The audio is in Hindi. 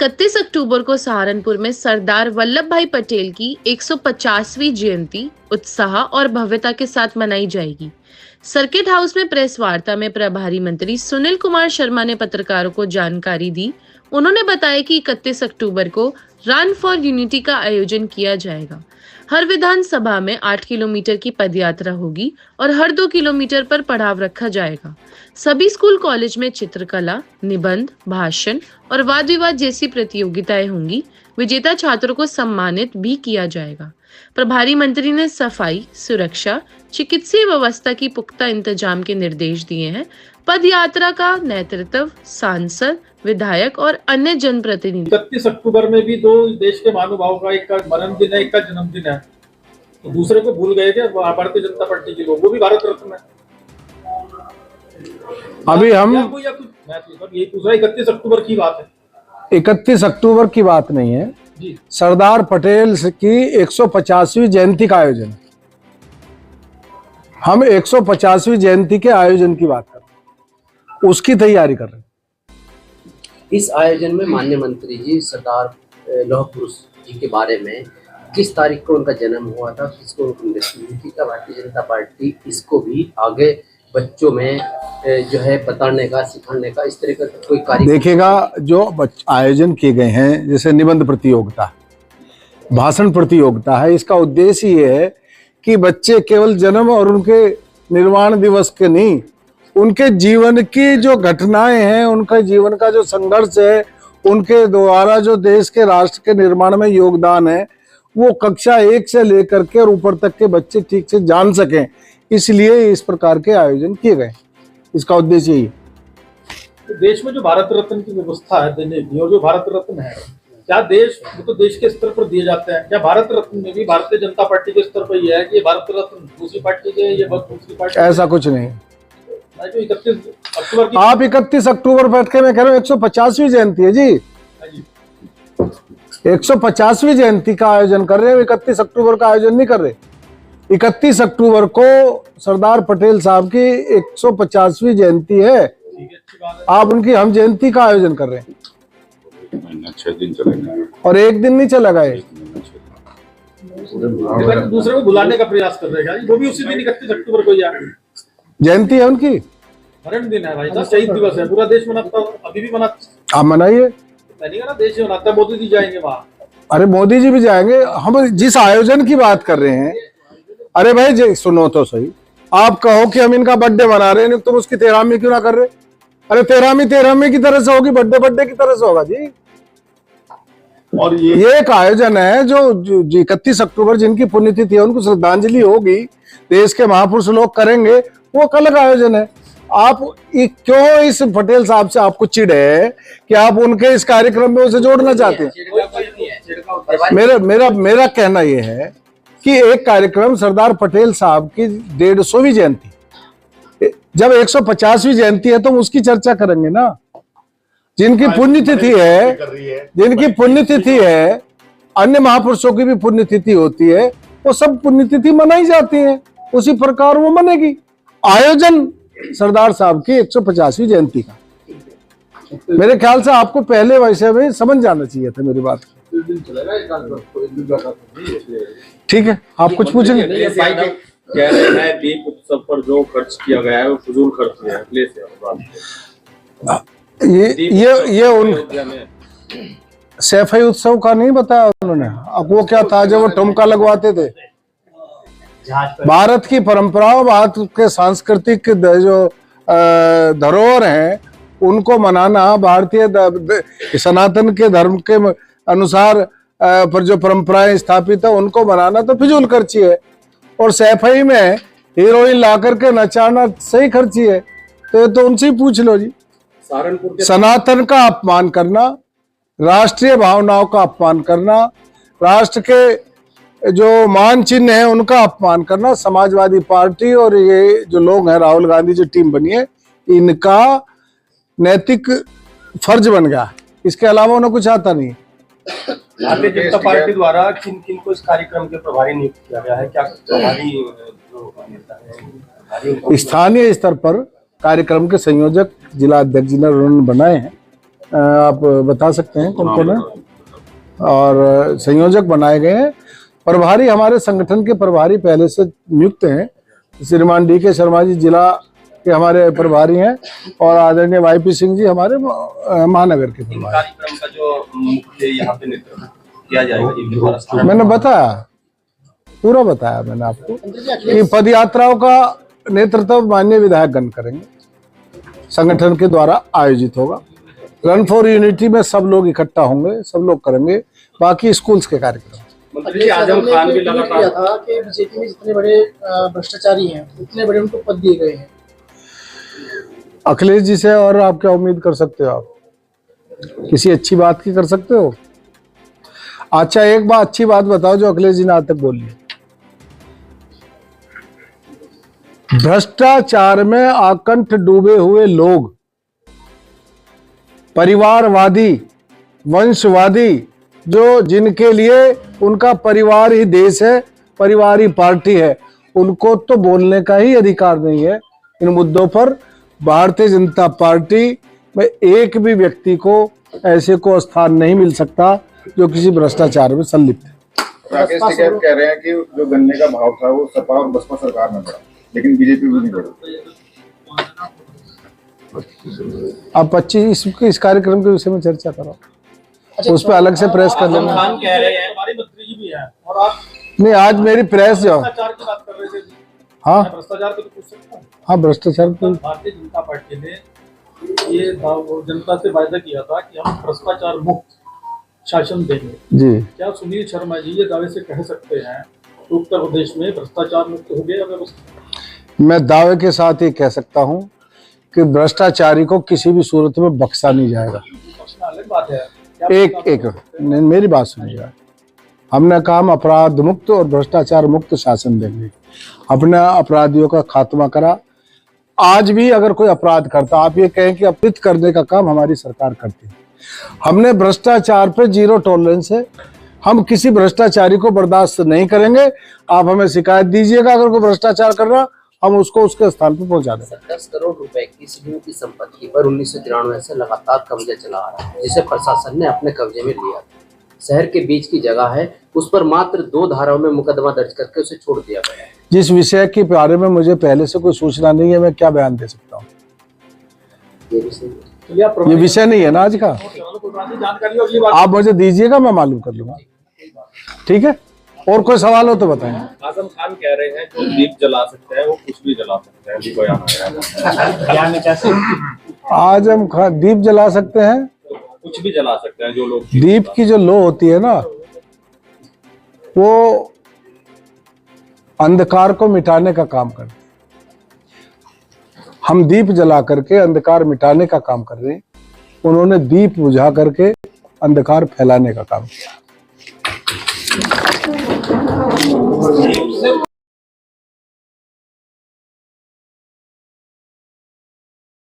31 अक्टूबर को सहारनपुर में सरदार वल्लभ भाई पटेल की 150वीं जयंती उत्साह और भव्यता के साथ मनाई जाएगी। सर्किट हाउस में प्रेस वार्ता में प्रभारी मंत्री सुनील कुमार शर्मा ने पत्रकारों को जानकारी दी। उन्होंने बताया कि 31 अक्टूबर को रन फॉर यूनिटी का आयोजन किया जाएगा। हर विधानसभा में 8 किलोमीटर की पदयात्रा होगी और हर 2 किलोमीटर पर पड़ाव रखा जाएगा। सभी स्कूल कॉलेज में चित्रकला, निबंध, भाषण और वाद विवाद जैसी प्रतियोगिताएं होंगी। विजेता छात्रों को सम्मानित भी किया जाएगा। प्रभारी मंत्री ने सफाई, सुरक्षा, चिकित्सीय व्यवस्था की पुख्ता इंतजाम के निर्देश दिए हैं। पद यात्रा का नेतृत्व सांसद, विधायक और अन्य जनप्रतिनिधि। 31 अक्टूबर में भी दो देश के महानुभावों का, एक का मरण दिन है, एक का जन्मदिन है, तो दूसरे को भूल गए थे भारतीय जनता पार्टी के लोग। वो भी भारत रत्न है। अभी हम मैं तो यही पूछ रहा, 31 अक्टूबर की बात है। 31 अक्टूबर की बात नहीं है जी। सरदार पटेल की 150वीं जयंती का आयोजन है। हम 150वीं जयंती के आयोजन की बात कर रहे हैं, उसकी तैयारी कर रहे हैं। इस आयोजन में माननीय मंत्री जी सरदार लौह पुरुष जी के बारे में किस तारीख को उनका जन्म हुआ था, किसको उनकी मृत्यु हुई थी, क्या भारतीय जनता पार्टी इसको भी आगे बच्चों में जो है बताने का, सिखाने का, इस तरह का कोई कार्य देखिएगा। जो आयोजन किए गए हैं, जैसे निबंध प्रतियोगिता, भाषण प्रतियोगिता है, इसका उद्देश्य ये है कि बच्चे केवल जन्म और उनके निर्वाण दिवस के नहीं, उनके जीवन की जो घटनाएं हैं, उनके जीवन का जो संघर्ष है, उनके द्वारा जो देश के राष्ट्र के निर्माण में योगदान है, वो कक्षा 1 से लेकर के और ऊपर तक के बच्चे ठीक से जान सकें, इसलिए इस प्रकार के आयोजन किए गए। इसका उद्देश्य यही है। तो देश में जो भारत रत्न की व्यवस्था है देने की, और जो भारत रत्न है, क्या देश वो तो देश के स्तर पर दिए जाते हैं, क्या भारत रत्न में भी भारतीय जनता पार्टी के स्तर पर यह है कि भारत रत्न दूसरी पार्टी के, ये दूसरी पार्टी? ऐसा कुछ नहीं। जो 31 अक्टूबर की आप 31 अक्टूबर बैठ के, मैं कह रहा हूँ 150वीं जयंती है जी। 150वीं जयंती का आयोजन कर रहे हैं, 31 अक्टूबर का आयोजन नहीं कर रहे। 31 अक्टूबर को सरदार पटेल साहब की 150वीं जयंती है। आप उनकी हम जयंती का आयोजन कर रहे हैं। 6 दिन चलेगा और एक दिन नहीं चलेगा। दूसरे को बुलाने का प्रयास कर रहे हैं, वो भी उसी दिन 31 अक्टूबर को यार जयंती है उनकी, मरण दिन है भाई साहब, शहीद दिवस है, पूरा देश मनाता है, अभी भी मनाता। आप मनाइए। नहीं ना, देश मनाता है, मोदी जी जाएंगे वहाँ। अरे मोदी जी भी जाएंगे। हम जिस आयोजन की बात कर रहे हैं, अरे भाई सुनो तो सही, आप कहो कि हम इनका बर्थडे मना रहे हैं, तुम उसकी 13वीं क्यों ना कर रहे? अरे 13वीं की तरह से होगी, बर्थडे की तरह से होगा जी। और ये एक आयोजन है जो 31 अक्टूबर जिनकी पुण्यतिथि है, उनको श्रद्धांजलि होगी, देश के महापुरुष लोग करेंगे, वो अलग आयोजन है। आप क्यों इस पटेल साहब से आपको चिढ़ है कि आप उनके इस कार्यक्रम में उसे जोड़ना चाहते हैं? मेरा कहना यह है कि एक कार्यक्रम सरदार पटेल साहब की 150वीं जयंती, जब 150वीं जयंती है तो उसकी चर्चा करेंगे ना। जिनकी पुण्यतिथि है, अन्य महापुरुषों की भी पुण्यतिथि होती है, वो सब पुण्यतिथि मनाई जाती है, उसी प्रकार वो मनेगी। आयोजन सरदार साहब की 150वीं जयंती का, मेरे ख्याल से आपको पहले वैसे में समझ जाना चाहिए था मेरी बात। ठीक है, आप कुछ पूछेंगे? कह रहे हैं दीप उत्सव पर जो खर्च किया गया है वो फजूल खर्च है। ये उन सैफई उत्सव का नहीं बताया उन्होंने। अब वो क्या था जब वो ठुमका लगवाते थे? भारत की परंपरा, भारत के सांस्कृतिक जो धरोहर हैं, उनको मनाना, भारतीय सनातन के धर्म के अनुसार पर जो परंपराएं स्थापित है उनको मनाना तो फिजूल खर्ची है। और सैफई में हीरोइन ला करके नचाना सही खर्ची है। तो ये तो उनसे ही पूछ लो जी। सनातन का अपमान करना, राष्ट्रीय भावनाओं का अपमान करना, राष्ट्र के जो मान चिन्ह है उनका अपमान करना, समाजवादी पार्टी और ये जो लोग हैं, राहुल गांधी जो टीम बनी है, इनका नैतिक फर्ज बन गया। इसके अलावा उन्हें कुछ आता नहीं। भारतीय जनता पार्टी द्वारा किन किन को इस कार्यक्रम के प्रभारी नियुक्त किया गया है? क्या प्रभारी स्थानीय स्तर पर कार्यक्रम के संयोजक जिला अध्यक्ष जिन्होंने बनाए हैं, आप बता सकते हैं कौन कौन है? और संयोजक बनाए गए हैं। प्रभारी हमारे संगठन के प्रभारी पहले से नियुक्त हैं। श्रीमान DK शर्मा जी जिला के हमारे प्रभारी हैं और आदरणीय YP सिंह जी हमारे महानगर के प्रभारी। कार्यक्रम का जो मुख्य यहाँ पे नेतृत्व किया जाएगा जिनके द्वारा, मैंने बताया, पूरा बताया मैंने आपको कि पद यात्राओं का नेतृत्व माननीय विधायकगण करेंगे, संगठन के द्वारा आयोजित होगा। रन फॉर यूनिटी में सब लोग इकट्ठा होंगे, सब लोग करेंगे, बाकी स्कूल्स के कार्यक्रम। मंत्री जी आजम खान भी लगातार किया था कि बीजेपी में जितने बड़े भ्रष्टाचारी हैं उतने बड़े उनको पद दिए गए हैं। अखिलेश जी से और आप क्या उम्मीद कर सकते हो? आप किसी अच्छी बात की कर सकते हो? अच्छा एक बात अच्छी बात बताओ जो अखिलेश जी ने आज तक बोली है। भ्रष्टाचार में आकंठ डूबे हुए लोग, परिवारवादी, वंशवादी, जो जिनके लिए उनका परिवार ही देश है, परिवार ही पार्टी है, उनको तो बोलने का ही अधिकार नहीं है इन मुद्दों पर। भारतीय जनता पार्टी में एक भी व्यक्ति को ऐसे को स्थान नहीं मिल सकता जो किसी भ्रष्टाचार में संलिप्त है। राकेश टिकैत कह रहे हैं कि जो गन्ने का भाव था वो सपा और बसपा सरकार में बढ़ा, लेकिन बीजेपी भी नहीं बढ़ी। आप 25 इस कार्यक्रम के विषय में चर्चा करो, उस पर अलग से प्रेस कर लेना। खान कह रहे हैं हमारे मंत्री जी भी हैं और आप नहीं, आज मेरी प्रेस जो, भ्रष्टाचार की बात कर रहे थे। हाँ भ्रष्टाचार को तो पूछ सकता हूँ। हाँ भ्रष्टाचार को भारतीय जनता पार्टी ने ये जनता से वायदा किया था कि हम भ्रष्टाचार मुक्त शासन देंगे। जी, क्या सुनील शर्मा जी ये दावे से कह सकते हैं कि उत्तर प्रदेश में भ्रष्टाचार मुक्त हो गया व्यवस्था? मैं दावे के साथ ये कह सकता हूँ कि भ्रष्टाचारी को किसी भी सूरत में बख्शा नहीं जाएगा। बख्शना अलग बात है। एक मेरी बात सुनिएगा। हमने कहा हम अपराध मुक्त और भ्रष्टाचार मुक्त शासन देंगे, अपने अपराधियों का खात्मा करा। आज भी अगर कोई अपराध करता, आप ये कहें कि अपराध करने का काम हमारी सरकार करती है। हमने भ्रष्टाचार पे 0 टॉलरेंस है, हम किसी भ्रष्टाचारी को बर्दाश्त नहीं करेंगे। आप हमें शिकायत दीजिएगा अगर कोई भ्रष्टाचार कर रहा, हम उसको उसके स्थान पर पहुंचा देंगे। 10 करोड़ रुपए की सिद्धू की संपत्ति पर 1993 से लगातार कब्जा चला आ रहा है, जिसे प्रशासन ने अपने कब्जे में लिया। शहर के बीच की जगह है, उस पर मात्र 2 धाराओं में मुकदमा दर्ज करके उसे छोड़ दिया गया है। जिस विषय के बारे में मुझे पहले से कोई सूचना नहीं है, मैं क्या बयान दे सकता हूँ? ये विषय नहीं है ना आज का। जानकारी होगी बात। आप मुझे दीजिएगा, मैं मालूम कर लूंगा। ठीक है, और कोई सवाल हो तो बताएं। आजम खान कह रहे हैं जो दीप जला सकते हैं वो कुछ भी जला सकते हैं, अभी बयान आया है। आजम खान दीप जला सकते हैं, कुछ भी जला सकते हैं जो लोग दीप की जो लो होती है ना, वो अंधकार को मिटाने का काम करते हैं। हम दीप जला करके अंधकार मिटाने का काम कर रहे हैं, उन्होंने दीप बुझा करके अंधकार फैलाने का काम किया।